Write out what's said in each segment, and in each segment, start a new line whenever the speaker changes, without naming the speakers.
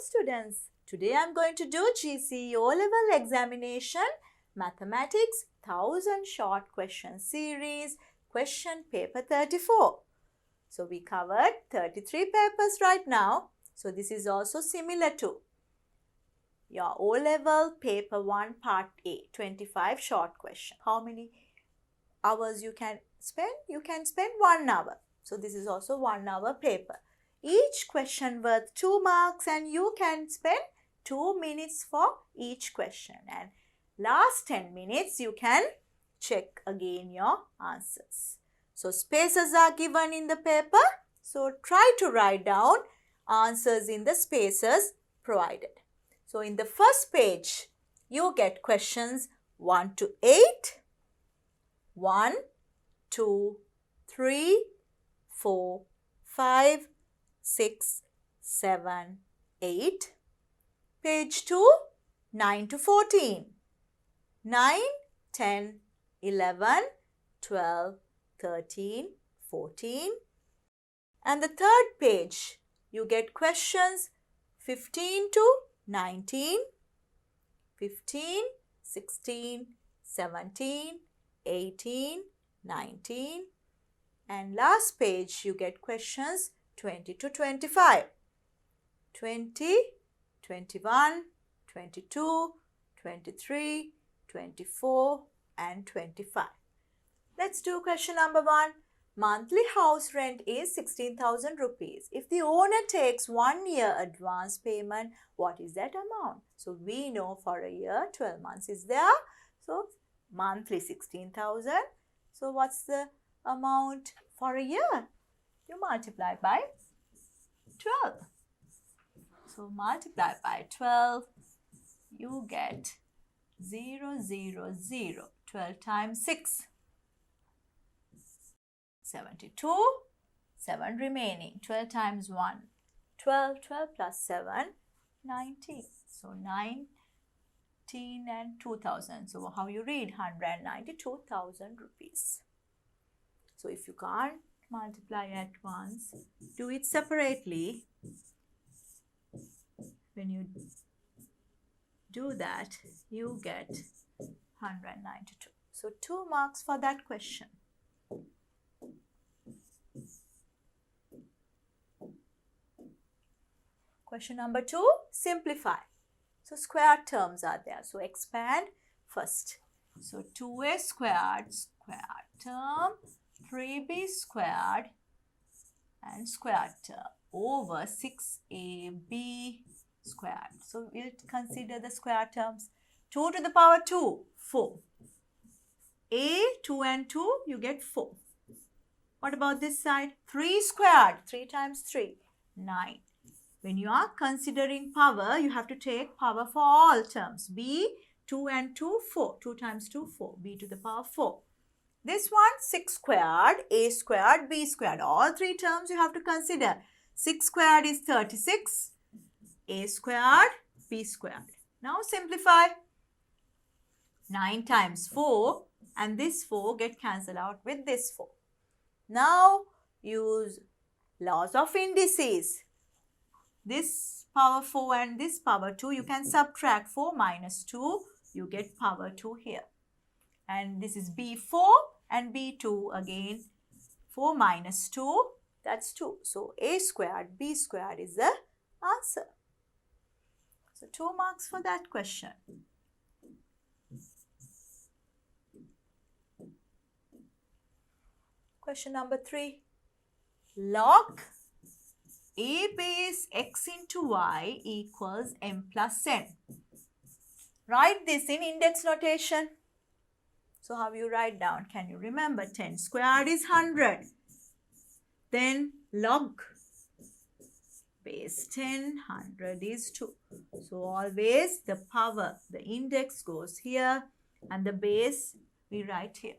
students, today I am going to do GCE O-Level Examination Mathematics 1000 Short Question Series, Question Paper 34. So we covered 33 papers right now. So this is also similar to your O-Level Paper 1 Part A, 25 short question. How many hours you can spend? You can spend 1 hour. So this is also 1 hour paper. Each question worth 2 marks and you can spend 2 minutes for each question. And last 10 minutes you can check again your answers. So spaces are given in the paper. So try to write down answers in the spaces provided. So in the first page you get questions 1 to 8. 1, 2, 3, 4, 5, 6, 7, 8. Page 2, 9 to 14. 9, 10, 11, 12, 13, 14. And the third page, you get questions 15 to 19, 15, 16, 17, 18, 19. And last page, you get questions 20 to 25. 20, 21, 22, 23, 24 and 25. Let's do question number 1. Monthly house rent is 16,000 rupees. If the owner takes 1 year advance payment, what is that amount? So we know for a year, 12 months is there. So monthly 16,000. So what's the amount for a year? You multiply by 12. So multiply by 12, you get 0, 0, 0. 12 times 6. 72, 7 remaining. 12 times 1, 12, 12 plus 7, 19. So 19 and 2,000. So how you read? 192,000 rupees. So if you can't multiply at once, do it separately. When you do that, you get 192. So 2 marks for that question. Question number 2, simplify. So square terms are there. So expand first. So 2a squared, square term, 3b squared and square term over 6ab squared. So we'll consider the square terms. 2 to the power 2, 4. A, 2 and 2, you get 4. What about this side? 3 squared, 3 times 3, 9. When you are considering power, you have to take power for all terms. B, 2 and 2, 4. 2 times 2, 4. B to the power 4. This one, 6 squared, A squared, B squared. All 3 terms you have to consider. 6 squared is 36. A squared, B squared. Now simplify. 9 times 4 and this 4 get cancelled out with this 4. Now use laws of indices. This power 4 and this power 2, you can subtract 4 minus 2, you get power 2 here. And this is B4 and B2 again, 4 minus 2, that's 2. So A squared, B squared is the answer. So 2 marks for that question. Question number 3. Log a base x into y equals m plus n. Write this in index notation. So how you write down? Can you remember? 10 squared is 100. Then log base 10, 100 is 2. So always the power, the index goes here and the base we write here.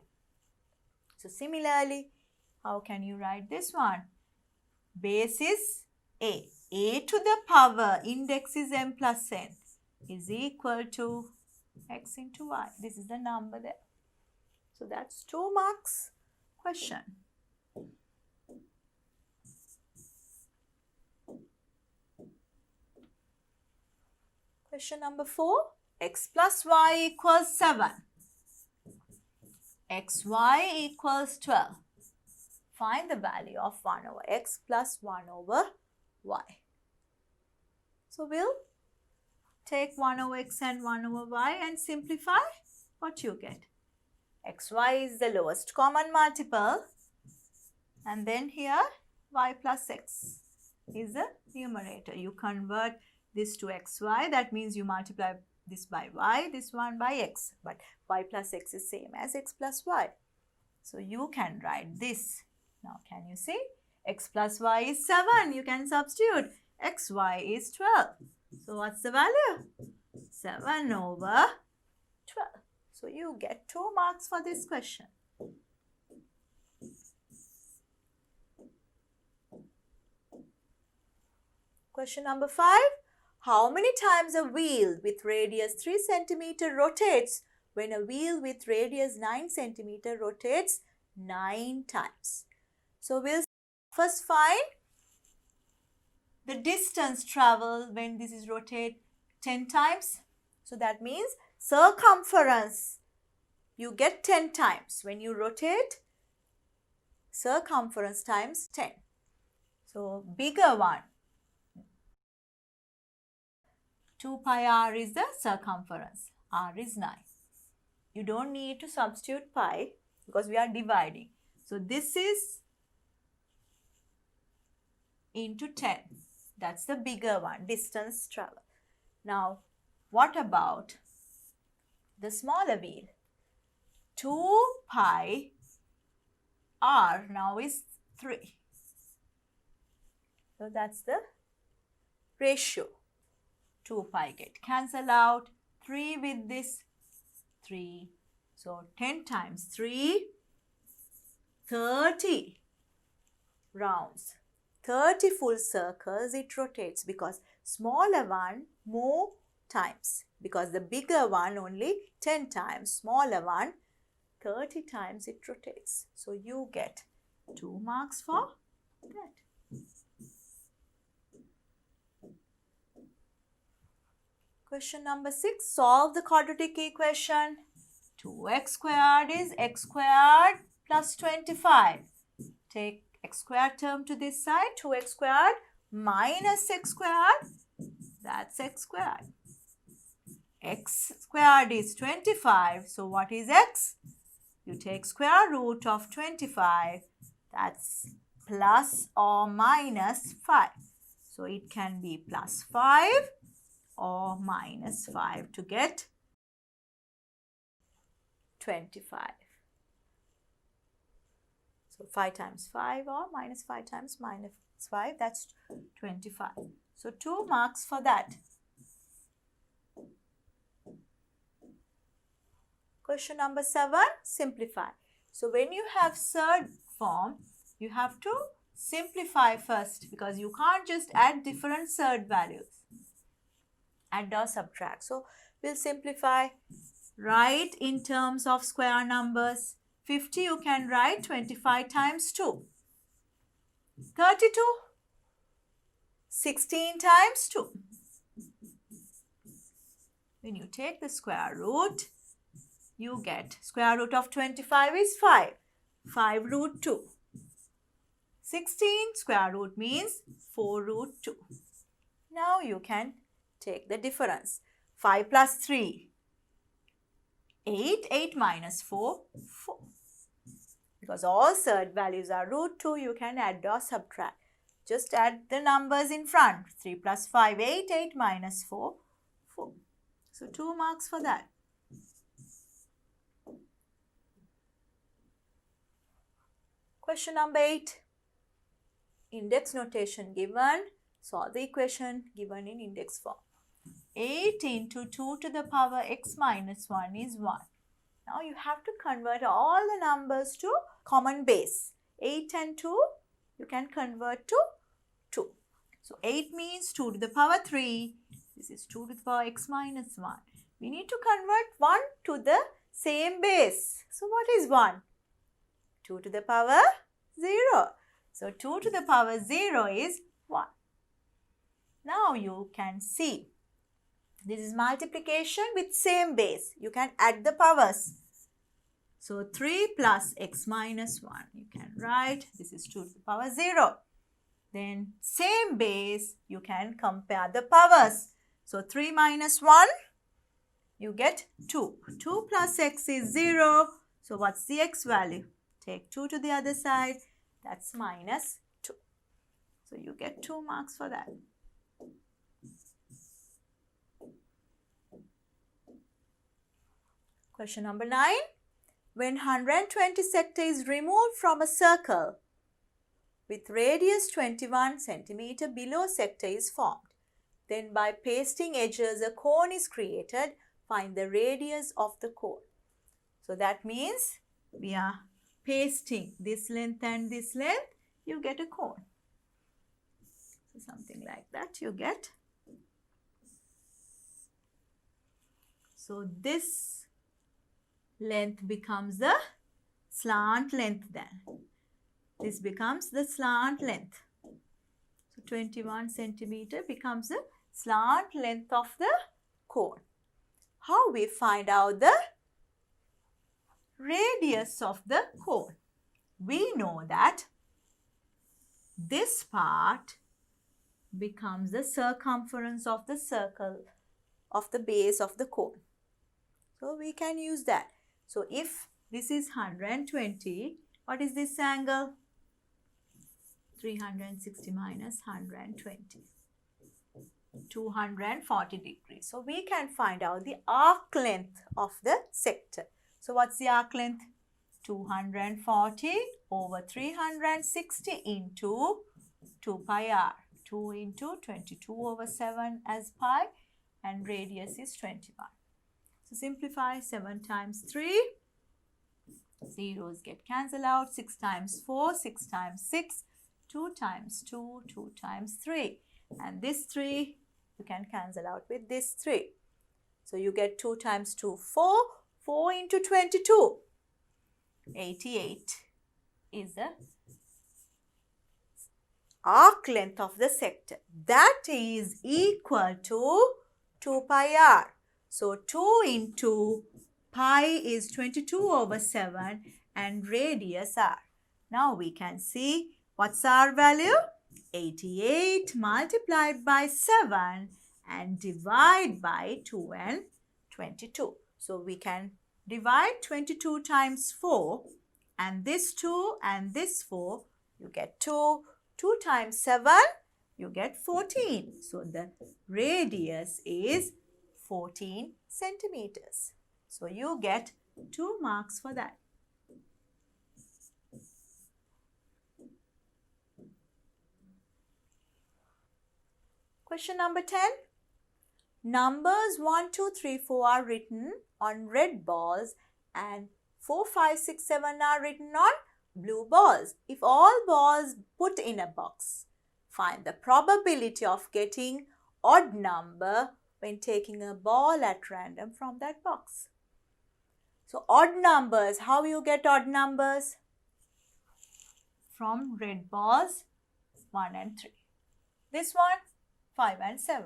So similarly, how can you write this one? Base is a. A to the power, index is m plus n, is equal to x into y. This is the number there. So that's 2 marks question. Question number 4. X plus y equals 7. Xy equals 12. Find the value of 1 over x plus 1 over y. So we'll take 1 over x and 1 over y and simplify. What you get? Xy is the lowest common multiple, and then here y plus x is the numerator. You convert this to xy, that means you multiply this by y, this one by x, but y plus x is same as x plus y. So you can write this. Now can you see? X plus y is 7. You can substitute. Xy is 12. So what's the value? 7 over 12. So you get 2 marks for this question. Question number 5. How many times a wheel with radius 3 cm rotates when a wheel with radius 9 cm rotates 9 times? So we'll first find the distance traveled when this is rotate 10 times. So that means circumference you get 10 times. When you rotate, circumference times 10. So bigger one. 2 pi r is the circumference. R is 9. You don't need to substitute pi because we are dividing. So this is into 10. That's the bigger one, distance travel. Now, what about the smaller wheel? 2 pi r now is 3. So that's the ratio. 2 pi get cancel out. 3 with this 3. So 10 times 3, 30 rounds. 30 full circles it rotates because smaller one more times, because the bigger one only 10 times, smaller one 30 times it rotates. So you get 2 marks for that. Question number 6. Solve the quadratic equation. 2x squared is x squared plus 25. Take x squared term to this side. 2x squared minus x squared. That's x squared. X squared is 25. So what is x? You take square root of 25. That's plus or minus 5. So it can be plus 5 or minus 5 to get 25. So 5 times 5 or minus 5 times minus 5, that's 25. So 2 marks for that. Question number 7, simplify. So when you have surd form, you have to simplify first because you can't just add different surd values. Add or subtract. So we'll simplify. Write in terms of square numbers. 50 you can write 25 times 2. 32. 16 times 2. When you take the square root, you get square root of 25 is 5. 5 root 2. 16 square root means 4 root 2. Now you can take the difference. 5 plus 3. 8. 8 minus 4. 4. Because all surd values are root 2, you can add or subtract. Just add the numbers in front. 3 plus 5, 8. 8 minus 4, 4. So 2 marks for that. Question number 8. Index notation given. Solve the equation given in index form. 8 into 2 to the power x minus 1 is 1. Now you have to convert all the numbers to common base. 8 and 2 you can convert to 2. So 8 means 2 to the power 3. This is 2 to the power x minus 1. We need to convert 1 to the same base. So what is 1? 2 to the power 0. So 2 to the power 0 is 1. Now you can see This is multiplication with same base. You can add the powers. So 3 plus x minus 1. You can write this is 2 to the power 0. Then same base, you can compare the powers. So 3 minus 1, you get 2. 2 plus x is 0. So what's the x value? Take 2 to the other side. That's minus 2. So you get 2 marks for that. Question number 9. When 120 sector is removed from a circle with radius 21 centimeter below sector is formed, then by pasting edges a cone is created. Find the radius of the cone. So that means we are pasting this length and this length, you get a cone. So something like that you get. So this length becomes the slant length then. This becomes the slant length. So 21 centimeter becomes the slant length of the cone. How we find out the radius of the cone? We know that this part becomes the circumference of the circle of the base of the cone. So we can use that. So if this is 120, what is this angle? 360 minus 120. 240 degrees. So we can find out the arc length of the sector. So what's the arc length? 240 over 360 into 2 pi r. 2 into 22 over 7 as pi and radius is 21. So simplify 7 times 3. Zeros get cancelled out. 6 times 4, 6 times 6, 2 times 2, 2 times 3. And this 3 you can cancel out with this 3. So you get 2 times 2, 4. 4 into 22. 88 is the arc length of the sector. That is equal to 2 pi r. So 2 into pi is 22 over 7 and radius r. Now we can see what's our value? 88 multiplied by 7 and divide by 2 and 22. So we can divide 22 times 4 and this 2 and this 4, you get 2. 2 times 7, you get 14. So the radius is 14 centimeters. So you get 2 marks for that. Question number 10. Numbers 1, 2, 3, 4 are written on red balls and 4, 5, 6, 7 are written on blue balls. If all balls put in a box, find the probability of getting odd number when taking a ball at random from that box. So odd numbers, how you get odd numbers? From red balls 1 and 3. This one 5 and 7.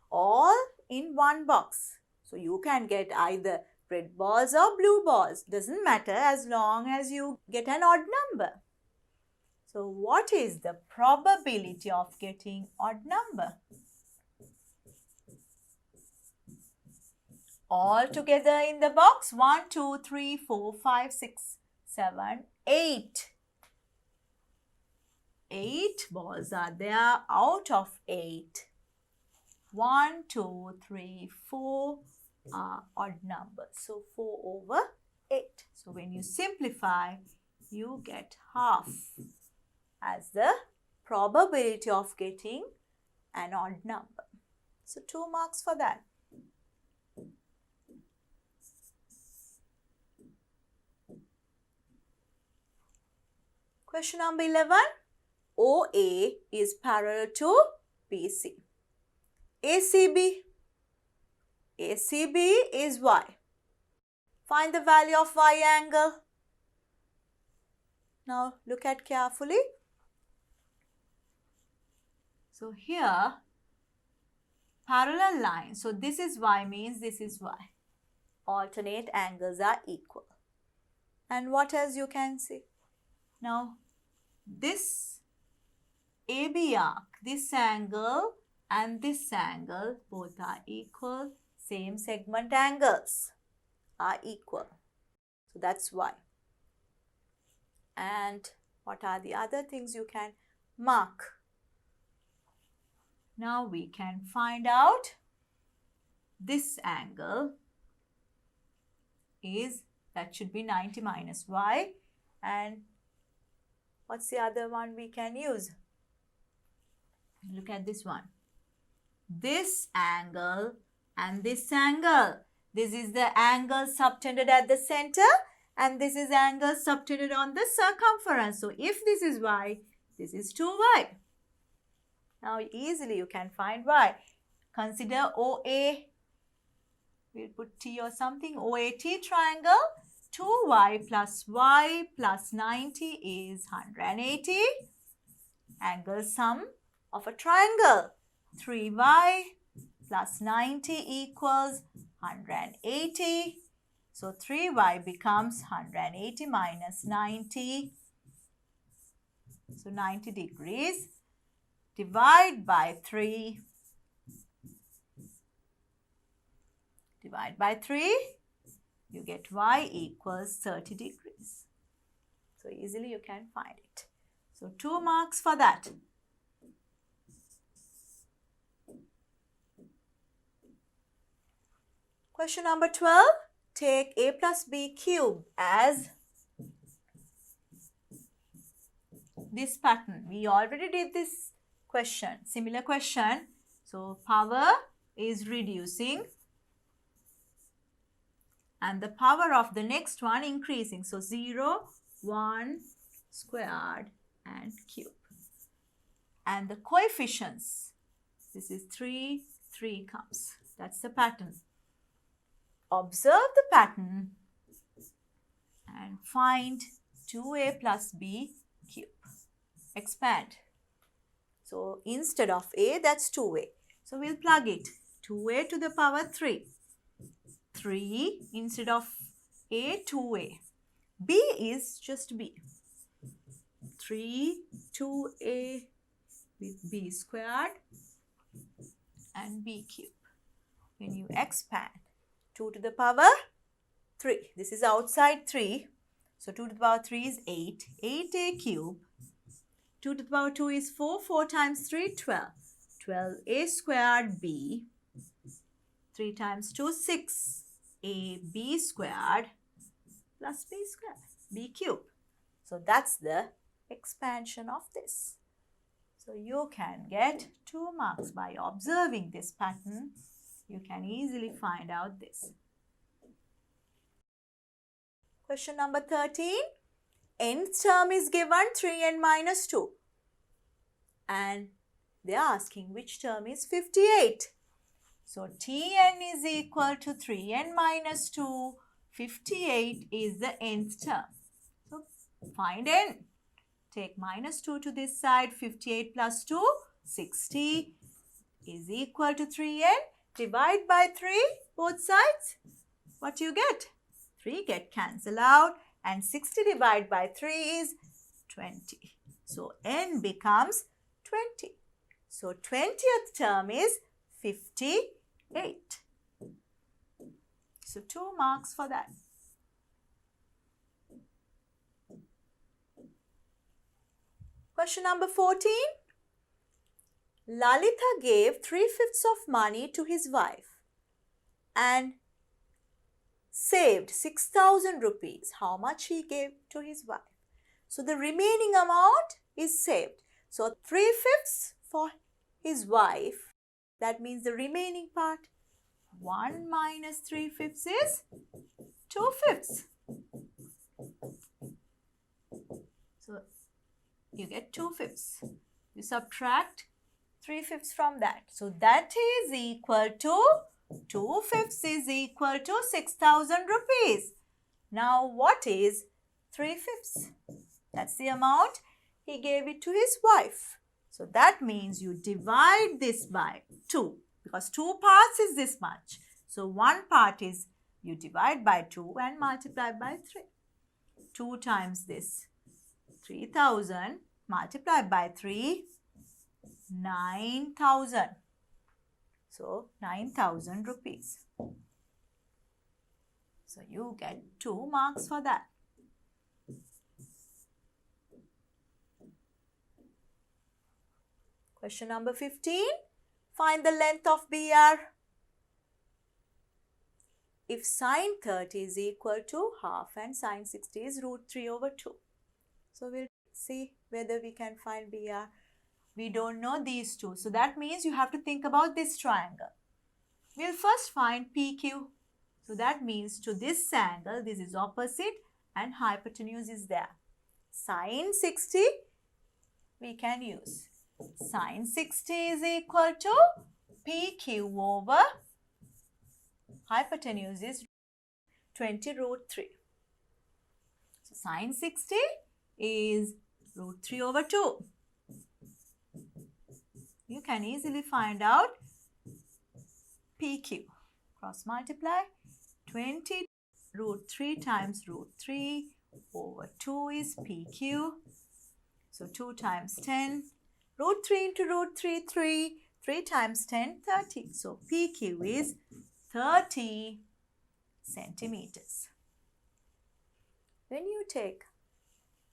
All in one box. So you can get either red balls or blue balls. Doesn't matter as long as you get an odd number. So what is the probability of getting odd number? All together in the box 1, 2, 3, 4, 5, 6, 7, 8. 8 balls are there out of 8. 1, 2, 3, 4 are odd numbers. So 4 over 8. So when you simplify, you get half as the probability of getting an odd number. So 2 marks for that. Question number 11. OA is parallel to BC. ACB. ACB is Y. Find the value of Y angle. Now look at carefully. So here parallel lines. So this is y means this is y. Alternate angles are equal. And what else you can see? Now this AB arc, this angle and this angle both are equal. Same segment angles are equal. So that's why. And what are the other things you can mark? Now we can find out this angle is, that should be 90 minus y. And what's the other one we can use? Look at this one. This angle and this angle. This is the angle subtended at the center and this is angle subtended on the circumference. So if this is y, this is 2y. Now easily you can find y. Consider OA. We'll put T or something. OAT triangle. 2y plus 90 is 180. Angle sum of a triangle. 3y plus 90 equals 180. So 3y becomes 180 minus 90. So 90 degrees. Divide by 3. Divide by 3. You get y equals 30 degrees. So easily you can find it. So 2 marks for that. Question number 12. Take a plus b cube as this pattern. We already did this question, similar question. So power is reducing and the power of the next one increasing. So 0, 1, squared and cube. And the coefficients, this is 3, 3 comes. That's the pattern. Observe the pattern and find 2a plus b cube. Expand. So instead of a, that's 2a. So we'll plug it. 2a to the power 3. 3 instead of a, 2a. B is just b. 3, 2a with b squared and b cube. When you expand, 2 to the power 3. This is outside 3. So 2 to the power 3 is 8. 8a cube. 2 to the power 2 is 4. 4 times 3, 12. 12a squared b. 3 times 2, 6. A b squared plus b squared. B cube. So that's the expansion of this. So you can get 2 marks by observing this pattern. You can easily find out this. Question number 13. Nth term is given 3n minus 2. And they are asking which term is 58. So Tn is equal to 3n minus 2. 58 is the nth term. So find n. Take minus 2 to this side. 58 plus 2, 60 is equal to 3n. Divide by 3, both sides. What you get? 3 get cancelled out and 60 divided by 3 is 20. So n becomes 20. So 20th term is 58. So 2 marks for that. Question number 14. Lalita gave 3/5 of money to his wife and saved 6,000 rupees. How much he gave to his wife? So the remaining amount is saved. So 3/5 for his wife. That means the remaining part. 1 minus 3/5 is 2/5. So you get 2/5. You subtract 3/5 from that. So that is equal to 2/5 is equal to 6,000 rupees. Now what is 3/5? That's the amount he gave it to his wife. So that means you divide this by 2 because 2 parts is this much. So 1 part is you divide by 2 and multiply by 3. 2 times this, 3,000 multiplied by 3, 9,000. So 9,000 rupees. So you get 2 marks for that. Question number 15. Find the length of BR. If sine 30 is equal to half and sine 60 is root 3 over 2. So we'll see whether we can find BR. We don't know these two. So that means you have to think about this triangle. We'll first find PQ. So that means to this angle, this is opposite and hypotenuse is there. Sine 60 we can use. Sine 60 is equal to PQ over hypotenuse is 20 root 3. So sine 60 is root 3 over 2. You can easily find out PQ. Cross multiply. 20 root 3 times root 3 over 2 is PQ. So 2 times 10. Root 3 into root 3, 3. 3 times 10, 30. So PQ is 30 centimeters. When you take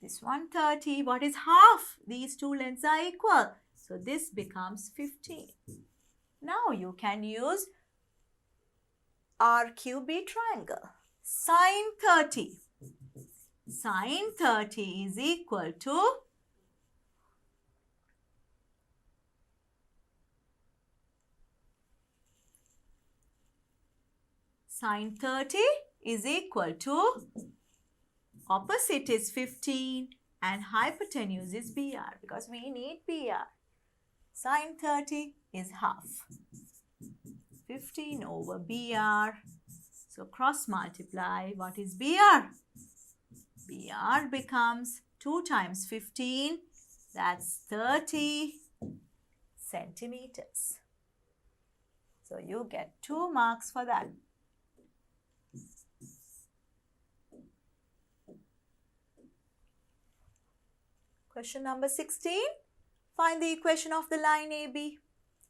this 130, what is half? These two lengths are equal. So this becomes 15. Now you can use RQB triangle. Sine 30. Sine 30 is equal to sine 30 is equal to opposite is 15 and hypotenuse is BR because we need BR. Sine 30 is half. 15 over BR. So cross multiply. What is BR? BR becomes 2 times 15. That's 30 centimeters. So you get 2 marks for that. Question number 16. Find the equation of the line AB.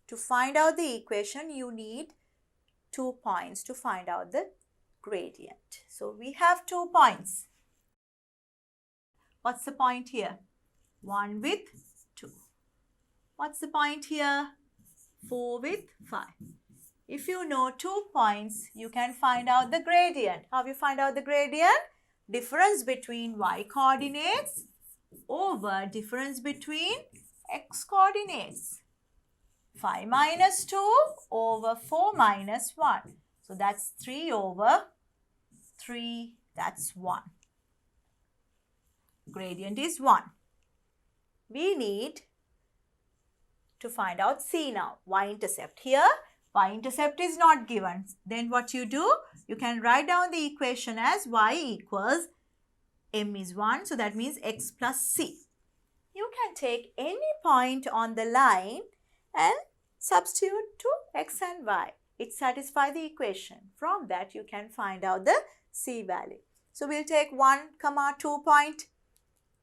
To find out the equation, you need 2 points to find out the gradient. So we have 2 points. What's the point here? 1 with 2. What's the point here? 4 with 5. If you know 2 points, you can find out the gradient. How you find out the gradient? Difference between y coordinates over difference between x coordinates. 5 minus 2 over 4 minus 1. So that's 3 over 3. That's 1. Gradient is 1. We need to find out C now. Y-intercept. Here, y-intercept is not given. Then what you do? You can write down the equation as y equals m is 1. So that means x plus c. You can take any point on the line and substitute to x and y. It satisfies the equation. From that, you can find out the c value. So we'll take 1, 2 point.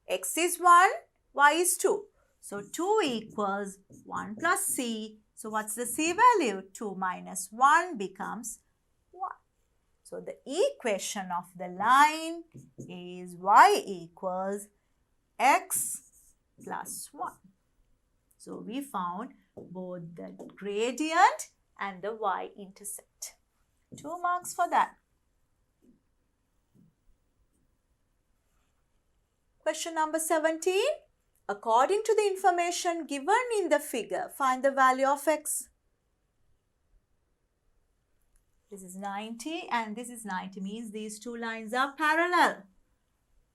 X is 1, y is 2. So 2 equals 1 plus c. So what's the c value? 2 minus 1 becomes 1. So the equation of the line is y equals x plus 1. So we found both the gradient and the y-intercept. 2 marks for that. Question number 17. According to the information given in the figure, find the value of x. This is 90 and this is 90, means these two lines are parallel.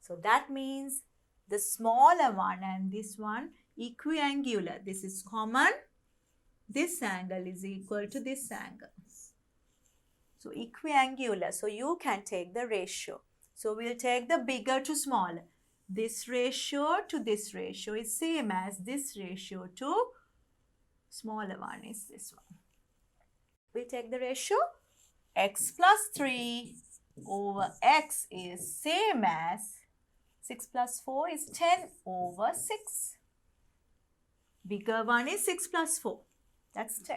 So that means the smaller one and this one equiangular. This is common. This angle is equal to this angle. So equiangular. So you can take the ratio. So we'll take the bigger to smaller. This ratio to this ratio is same as this ratio to smaller one is this one. we take the ratio? X plus 3 over x is same as 6 plus 4 is 10 over 6. Bigger one is 6 plus 4. That's 10.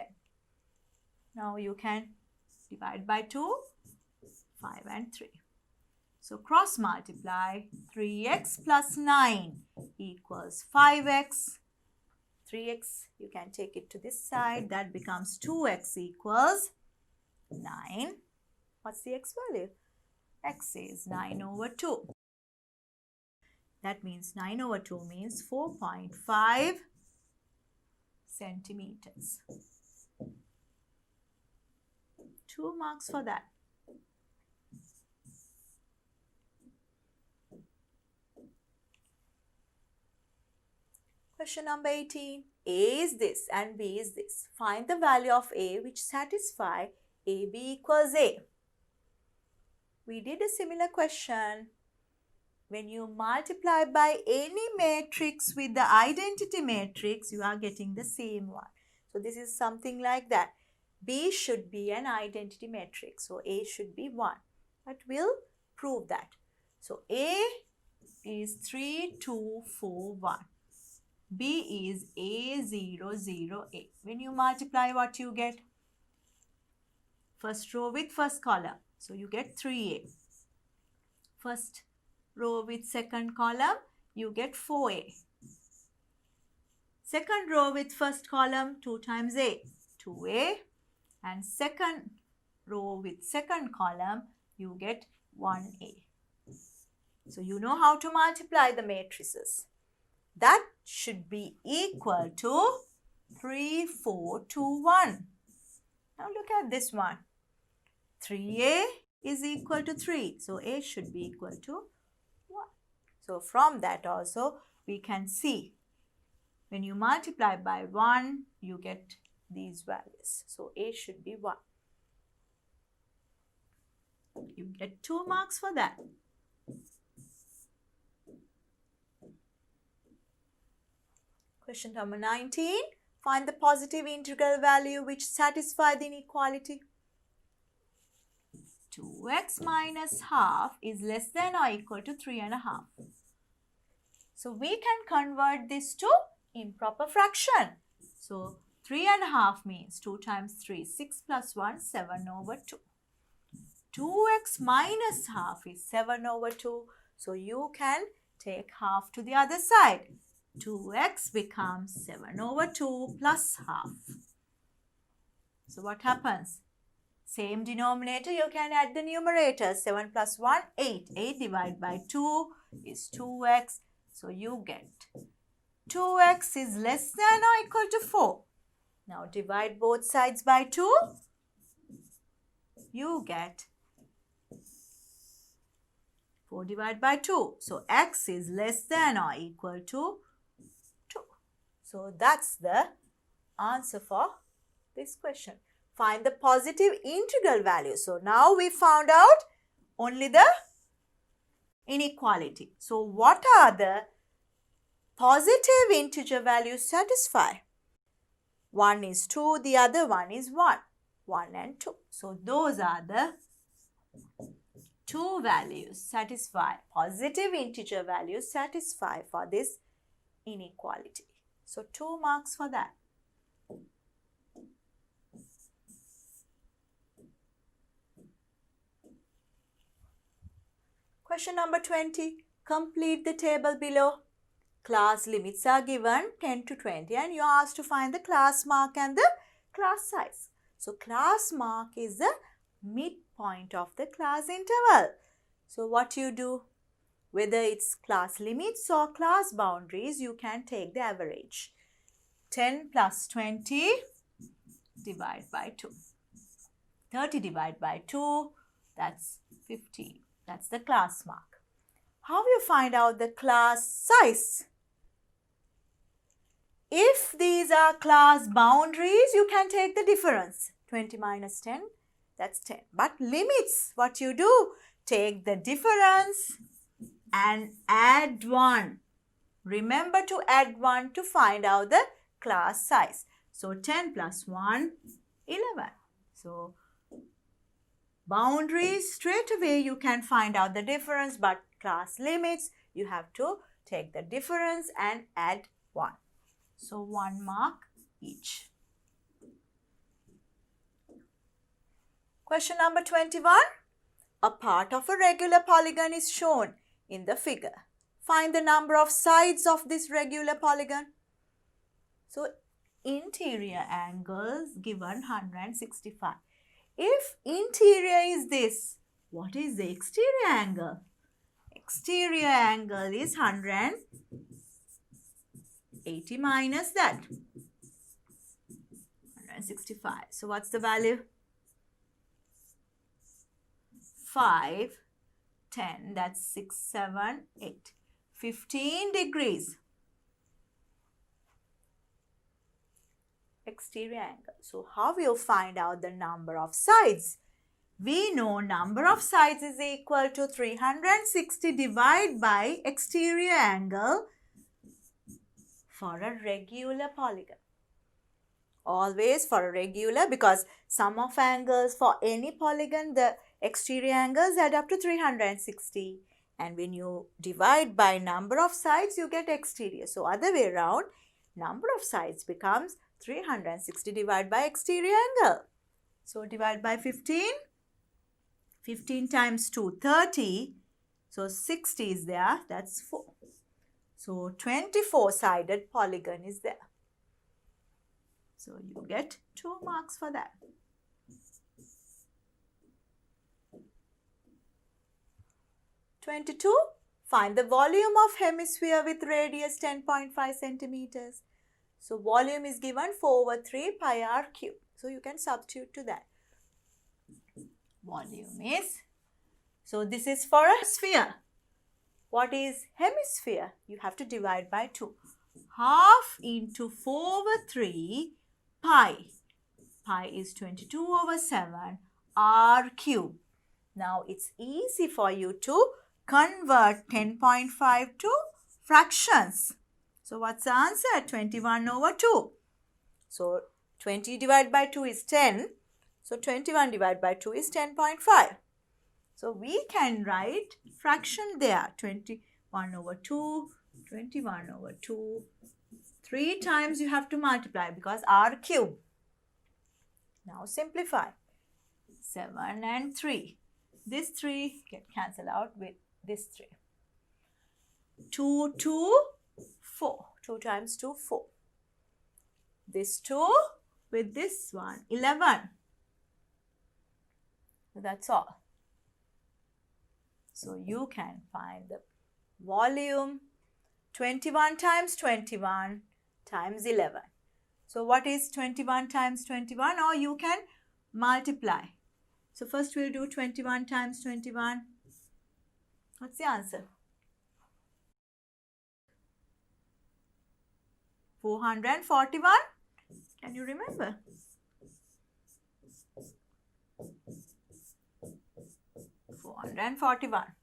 Now you can divide by 2, 5 and 3. So cross multiply 3x plus 9 equals 5x. 3x, you can take it to this side. That becomes 2x equals 9. What's the x value? X is 9 over 2. That means 9 over 2 means 4.5 centimeters. 2 marks for that. Question number 18. A is this and B is this. Find the value of A which satisfy AB equals A. We did a similar question. When you multiply by any matrix with the identity matrix, you are getting the same one. So this is something like that. B should be an identity matrix. So A should be 1. But we'll prove that. So A is 3, 2, 4, 1. B is A, 0, 0, A. When you multiply, what you get? First row with first column. So you get 3A. First row with second column, you get 4A. Second row with first column, 2 times A, 2A. And second row with second column, you get 1A. So you know how to multiply the matrices. That should be equal to 3, 4, 2, 1. Now look at this one. 3A is equal to 3. So A should be equal to 1. So from that also we can see when you multiply by 1, you get these values. So A should be 1. You get 2 marks for that. Question number 19. Find the positive integral value which satisfy the inequality. 2x minus half is less than or equal to 3.5. So we can convert this to improper fraction. So 3.5 means 2 times 3, 6 plus 1, 7 over 2. 2x minus half is 7 over 2. So you can take half to the other side. 2x becomes 7 over 2 plus half. So what happens? Same denominator, you can add the numerator. 7 plus 1, 8. 8 divided by 2 is 2x. So you get 2x is less than or equal to 4. Now divide both sides by 2. You get 4 divided by 2. So x is less than or equal to 2. So that's the answer for this question. Find the positive integral value. So now we found out only the inequality. So what are the positive integer values satisfy? One is 2, the other one is 1. 1 and 2. So those are the two values satisfy, positive integer values satisfy for this inequality. So 2 marks for that. Question number 20. Complete the table below. Class limits are given 10 to 20 and you are asked to find the class mark and the class size. So class mark is the midpoint of the class interval. So what you do? Whether it's class limits or class boundaries, you can take the average. 10 plus 20 divide by 2. 30 divide by 2, that's 15. That's the class mark. How you find out the class size? If these are class boundaries, you can take the difference. 20 minus 10, that's 10. But limits, what you do? Take the difference and add 1. Remember to add 1 to find out the class size. So 10 plus 1, 11. So boundaries, straight away you can find out the difference, but class limits, you have to take the difference and add 1. So 1 mark each. Question number 21. A part of a regular polygon is shown in the figure. Find the number of sides of this regular polygon. So interior angles given 165. If interior is this, what is the exterior angle? Exterior angle is 180 minus that. 165. So what's the value? 5, 10, that's 6, 7, 8. 15 degrees. Exterior angle. So how will you find out the number of sides? We know number of sides is equal to 360 divided by exterior angle for a regular polygon. Always for a regular, because sum of angles for any polygon, the exterior angles add up to 360. And when you divide by number of sides, you get exterior. So other way around, number of sides becomes 360 divided by exterior angle. So divide by 15. 15 times 2, 30. So 60 is there. That's 4. So 24-sided polygon is there. So you get 2 marks for that. (22) Find the volume of hemisphere with radius 10.5 centimeters. So volume is given 4/3 pi r cube. So you can substitute to that. Volume is, so this is for a sphere. What is hemisphere? You have to divide by 2. Half into 4/3 pi. Pi is 22/7 r cube. Now it's easy for you to convert 10.5 to fractions. So what's the answer? 21/2. So 20 divided by 2 is 10. So 21 divided by 2 is 10.5. So we can write fraction there. 21/2, 21/2. 3 times you have to multiply because r cube. Now simplify. 7 and 3. This 3 get cancelled out with this 3. 2, 2, 4. 2 times 2, 4. This 2 with this one, 11. So that's all. So you can find the volume 21 times 21 times 11. So what is 21 times 21? Or you can multiply. So first we'll do 21 times 21. What's the answer? 441. Can you remember? 441.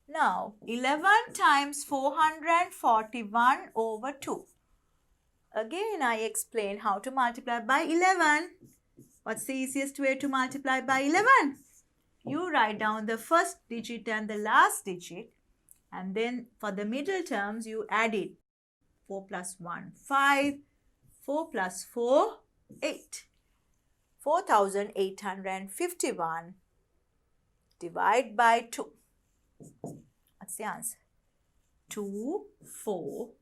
Now 11 times 441 over 2. Again I explain how to multiply by 11. What's the easiest way to multiply by 11? You write down the first digit and the last digit, and then for the middle terms you add it. 4 plus 1, 5. 4 plus 4, 8. 4,851 divide by 2. What's the answer? 2, 4,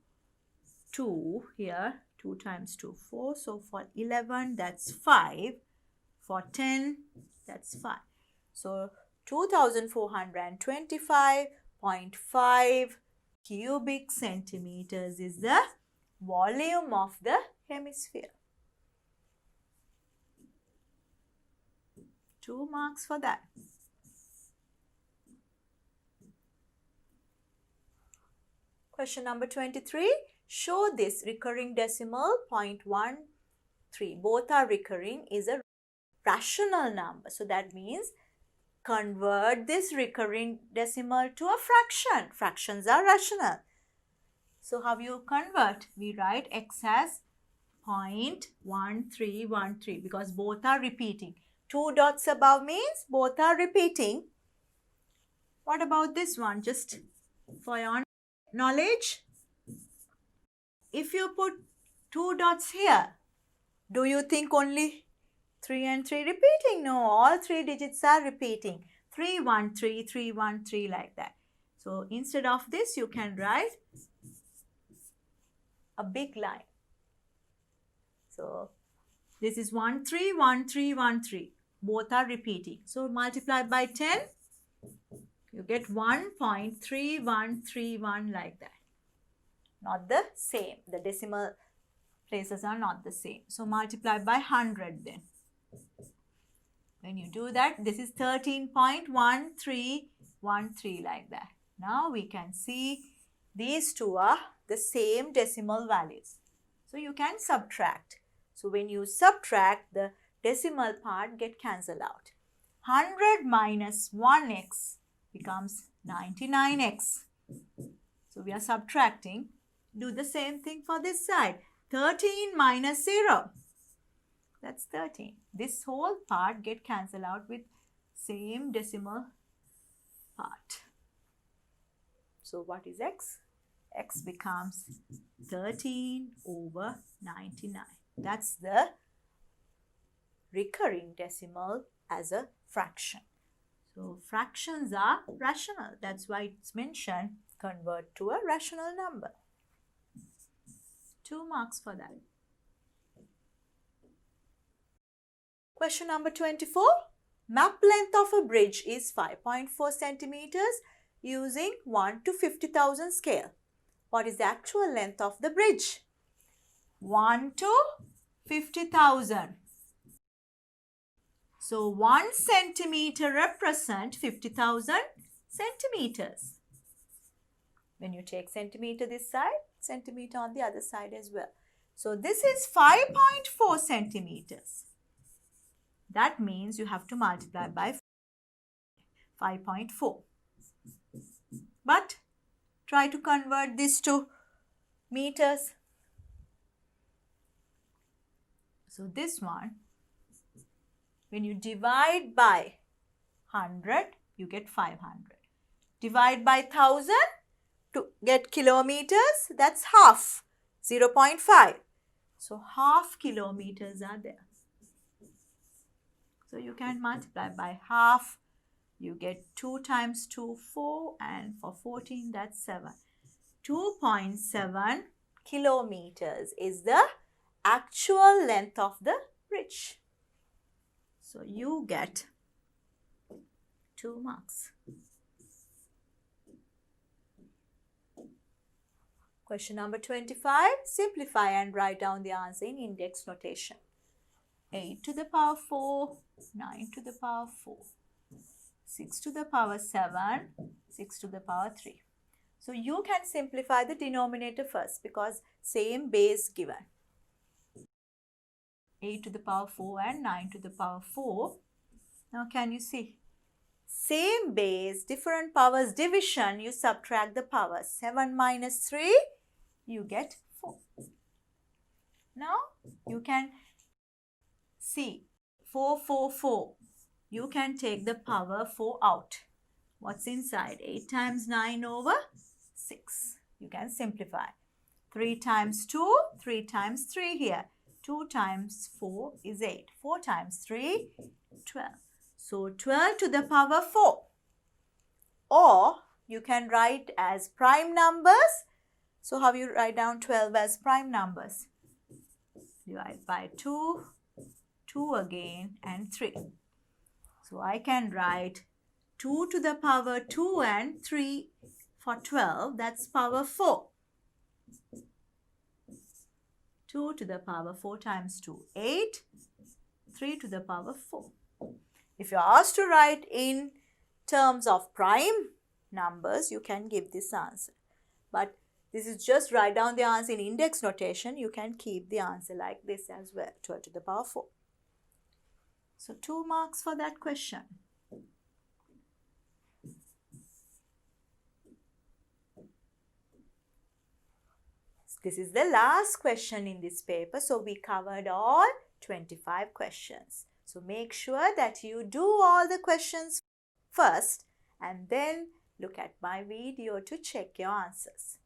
2 here. 2 times 2, 4. So for 11, that's 5. For 10, that's 5. So 2,425.5 cubic centimeters is the volume of the hemisphere. 2 marks for that. Question number 23. Show this recurring decimal 0.13. Both are recurring, is a rational number. So that means convert this recurring decimal to a fraction. Fractions are rational. So how you convert? We write x as 0.1313 because both are repeating. 2 dots above means both are repeating. What about this one? Just for your knowledge, if you put 2 dots here, do you think only 3 and 3 repeating? No, all 3 digits are repeating. 313, 313 like that. So instead of this, you can write a big line. So this is 131313. Both are repeating. So multiply by 10, you get 1.3131 like that. Not the same. The decimal places are not the same. So multiply by 100 then. When you do that, this is 13.1313 like that. Now we can see these two are the same decimal values. So you can subtract. So when you subtract, the decimal part get cancelled out. 100 minus 1x becomes 99x. So we are subtracting. Do the same thing for this side. 13 minus 0. That's 13. This whole part get cancelled out with same decimal part. So what is x? X becomes 13 over 99. That's the recurring decimal as a fraction. So fractions are rational. That's why it's mentioned convert to a rational number. 2 marks for that. Question number 24. Map length of a bridge is 5.4 centimeters using 1 to 50,000 scale. What is the actual length of the bridge? 1 to 50,000. So 1 centimeter represent 50,000 centimeters. When you take centimeter this side, centimeter on the other side as well. So this is 5.4 centimeters. That means you have to multiply by 5.4. But try to convert this to meters. So this one, when you divide by 100, you get 500. Divide by 1000 to get kilometers, that's half, 0.5. So half kilometers are there. So you can multiply by half. You get 2 times 2, 4, and for 14, that's 7. 2.7 kilometers is the actual length of the bridge. So you get 2 marks. Question number 25. Simplify and write down the answer in index notation. 8 to the power 4, 9 to the power 4, 6 to the power 7, 6 to the power 3. So you can simplify the denominator first because same base given. 8 to the power 4 and 9 to the power 4. Now can you see? Same base, different powers division, you subtract the powers. 7 minus 3, you get 4. Now you can see 4, 4, 4. You can take the power 4 out. What's inside? 8 times 9 over 6. You can simplify. 3 times 2, 3 times 3 here. 2 times 4 is 8. 4 times 3, 12. So 12 to the power 4. Or you can write as prime numbers. So how you write down 12 as prime numbers? Divide by 2, 2 again, and 3. So I can write 2 to the power 2 and 3 for 12. That's power 4. 2 to the power 4 times 2, 8. 3 to the power 4. If you are asked to write in terms of prime numbers, you can give this answer. But this is just write down the answer in index notation. You can keep the answer like this as well, 12 to the power 4. So 2 marks for that question. This is the last question in this paper. So we covered all 25 questions. So make sure that you do all the questions first and then look at my video to check your answers.